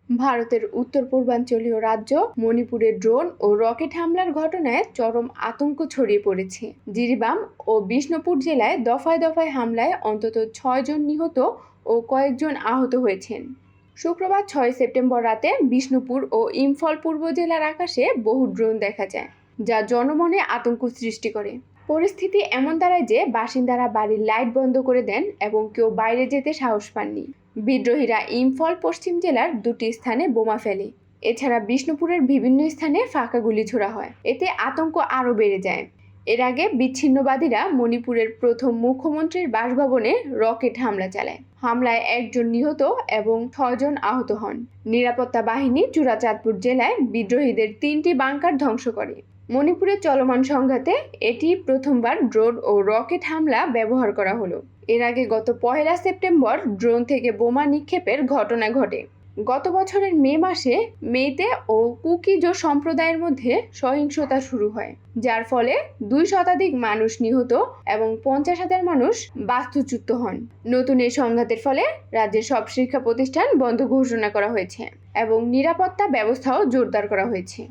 ভারতের উত্তর পূর্বাঞ্চলীয় রাজ্য মণিপুরে ড্রোন ও রকেট হামলার ঘটনায় চরম আতঙ্ক ছড়িয়ে পড়েছে। জিরিবাম ও বিষ্ণুপুর জেলায় দফায় দফায় হামলায় অন্তত 6 জন নিহত ও কয়েকজন আহত হয়েছেন। শুক্রবার 6 সেপ্টেম্বর রাতে বিষ্ণুপুর ও ইম্ফল পূর্ব জেলার আকাশে বহু ড্রোন দেখা যায়, যা জনমনে আতঙ্ক সৃষ্টি করে। পরিস্থিতি এমন দাঁড়ায় যে বাসিন্দারা বাড়ির লাইট বন্ধ করে দেন এবং কেউ বাইরে যেতে সাহস পাননি। বিদ্রোহীরা ইম্ফল পশ্চিম জেলার 2টি স্থানে বোমা ফেলে। এছাড়া বিষ্ণুপুরের বিভিন্ন স্থানে ফাঁকা গুলি ছোড়া হয়। এতে আতঙ্ক আরও বেড়ে যায়। এর আগে বিচ্ছিন্নবাদীরা মণিপুরের প্রথম মুখ্যমন্ত্রীর বাসভবনে রকেট হামলা চালায়। হামলায় 1 জন নিহত এবং 6 জন আহত হন। নিরাপত্তা বাহিনী চূড়াচাঁদপুর জেলায় বিদ্রোহীদের 3টি বাংকার ধ্বংস করে। মণিপুরের চলমান সংঘাতে এটি প্রথমবার ড্রোন ও রকেট হামলা ব্যবহার করা হলো। এর আগে গত 1 সেপ্টেম্বর ড্রোন থেকে বোমা নিক্ষেপের ঘটনা ঘটে। গত বছরের মে মাসে মেইতে ও কুকিজো সম্প্রদায়ের মধ্যে সহিংসতা শুরু হয়, যার ফলে 2 শতাধিক মানুষ নিহত এবং 50,000 মানুষ বাস্তুচ্যুত হন। নতুন এই সংঘাতের ফলে রাজ্যের সব শিক্ষা প্রতিষ্ঠান বন্ধ ঘোষণা করা হয়েছে এবং নিরাপত্তা ব্যবস্থাও জোরদার করা হয়েছে।